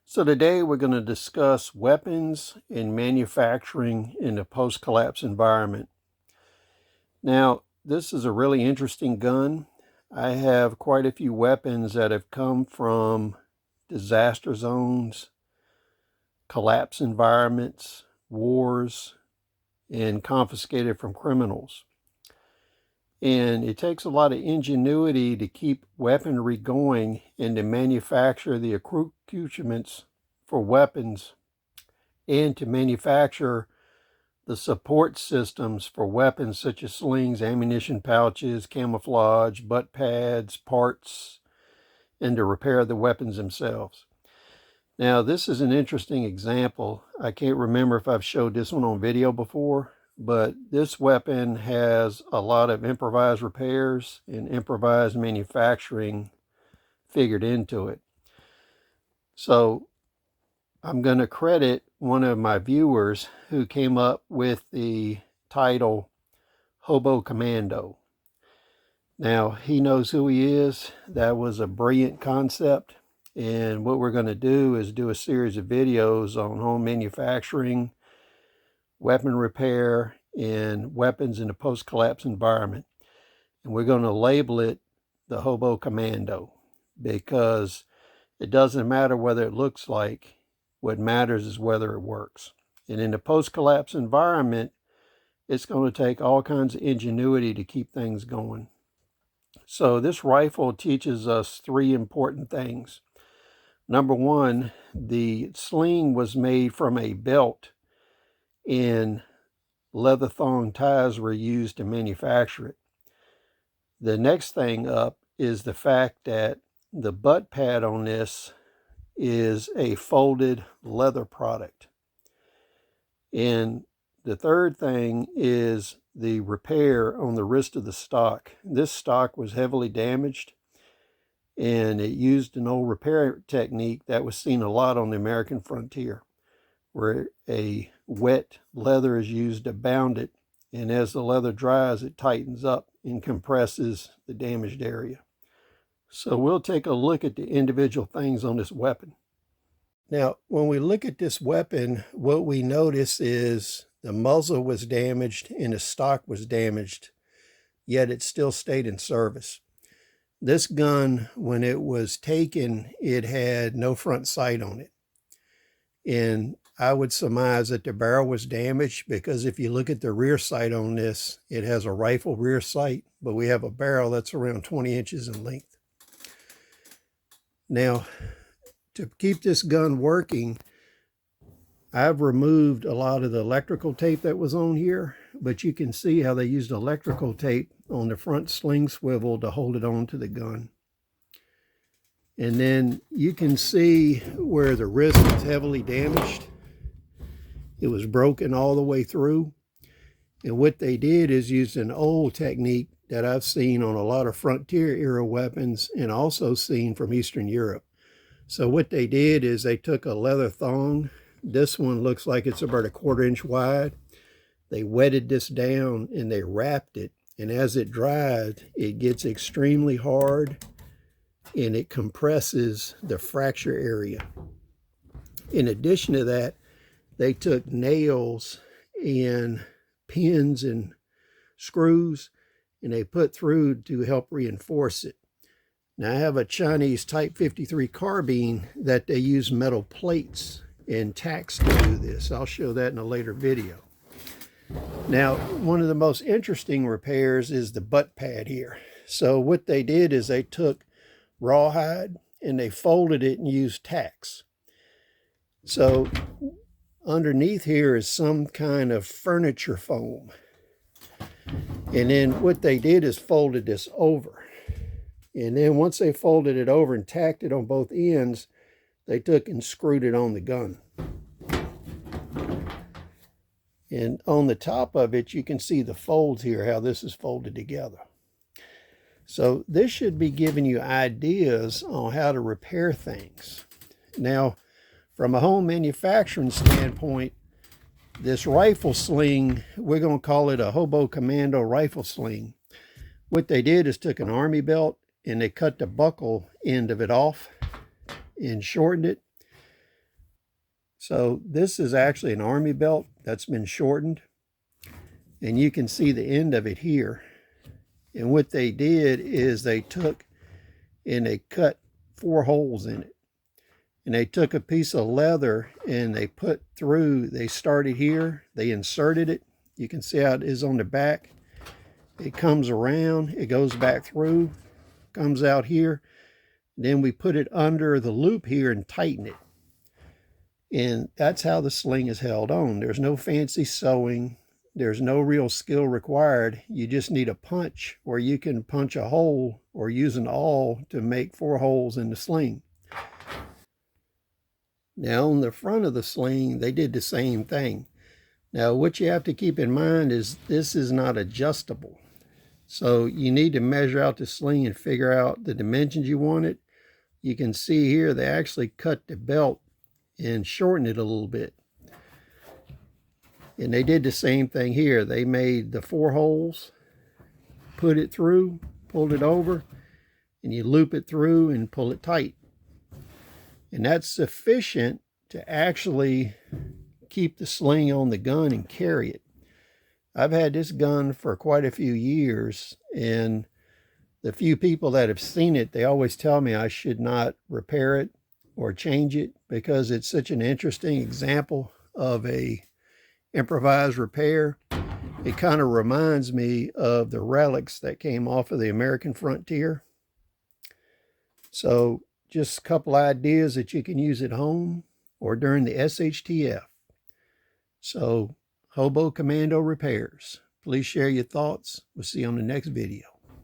So today we're going to discuss weapons and manufacturing in a post-collapse environment. Now, this is a really interesting gun. I have quite a few weapons that have come from disaster zones, collapse environments, wars, and confiscated from criminals. And it takes a lot of ingenuity to keep weaponry going and to manufacture the accoutrements for weapons and to manufacture the support systems for weapons such as slings, ammunition pouches, camouflage, butt pads, parts, and to repair the weapons themselves. Now, this is an interesting example. I can't remember if I've showed this one on video before, but this weapon has a lot of improvised repairs and improvised manufacturing figured into it. So I'm going to credit one of my viewers who came up with the title HOBO Commando. Now, he knows who he is. That was a brilliant concept. And what we're going to do is do a series of videos on home manufacturing, weapon repair, and weapons in a post-collapse environment. And we're going to label it the HOBO Commando because it doesn't matter whether it looks like. What matters is whether it works. And in a post-collapse environment, it's going to take all kinds of ingenuity to keep things going. So this rifle teaches us three important things. Number one, the sling was made from a belt and leather thong ties were used to manufacture it. The next thing up is the fact that the butt pad on this is a folded leather product. And the third thing is the repair on the wrist of the stock. This stock was heavily damaged, and it used an old repair technique that was seen a lot on the American frontier, where a wet leather is used to bound it, and as the leather dries, it tightens up and compresses the damaged area. So we'll take a look at the individual things on this weapon. Now, when we look at this weapon, what we notice is the muzzle was damaged and the stock was damaged, yet it still stayed in service. This gun, when it was taken, it had no front sight on it. And I would surmise that the barrel was damaged because if you look at the rear sight on this, it has a rifle rear sight, but we have a barrel that's around 20 inches in length. Now, to keep this gun working, I've removed a lot of the electrical tape that was on here, but you can see how they used electrical tape on the front sling swivel to hold it on to the gun. And then you can see where the wrist was heavily damaged. It was broken all the way through. And what they did is use an old technique that I've seen on a lot of frontier era weapons and also seen from Eastern Europe. So what they did is they took a leather thong. This one looks like it's about 1/4 inch wide. They wetted this down and they wrapped it. And as it dried, it gets extremely hard and it compresses the fracture area. In addition to that, they took nails and pins and screws and they put through to help reinforce it. Now, I have a Chinese Type 53 carbine that they use metal plates and tacks to do this. I'll show that in a later video. Now, one of the most interesting repairs is the butt pad here. So what they did is they took rawhide and they folded it and used tacks. So underneath here is some kind of furniture foam. And then what they did is folded this over. And then once they folded it over and tacked it on both ends, they took and screwed it on the gun. And on the top of it, you can see the folds here, how this is folded together. So this should be giving you ideas on how to repair things. Now, from a home manufacturing standpoint, this rifle sling, we're going to call it a HOBO Commando rifle sling. What they did is took an army belt and they cut the buckle end of it off and shortened it. So this is actually an army belt that's been shortened, and you can see the end of it here. And what they did is they took and they cut 4 holes in it. And they took a piece of leather and they put through, they started here, they inserted it. You can see how it is on the back. It comes around, it goes back through, comes out here. Then we put it under the loop here and tighten it. And that's how the sling is held on. There's no fancy sewing. There's no real skill required. You just need a punch, or you can punch a hole or use an awl to make 4 holes in the sling. Now on the front of the sling, they did the same thing. Now what you have to keep in mind is this is not adjustable. So you need to measure out the sling and figure out the dimensions you want it. You can see here they actually cut the belt and shortened it a little bit. And they did the same thing here. They made the 4 holes, put it through, pulled it over, and you loop it through and pull it tight. And that's sufficient to actually keep the sling on the gun and carry it. I've had this gun for quite a few years, and the few people that have seen it, they always tell me I should not repair it or change it because it's such an interesting example of a improvised repair. It kind of reminds me of the relics that came off of the American frontier. So just a couple ideas that you can use at home or during the SHTF. So, HOBO Commando repairs. Please share your thoughts. We'll see you on the next video.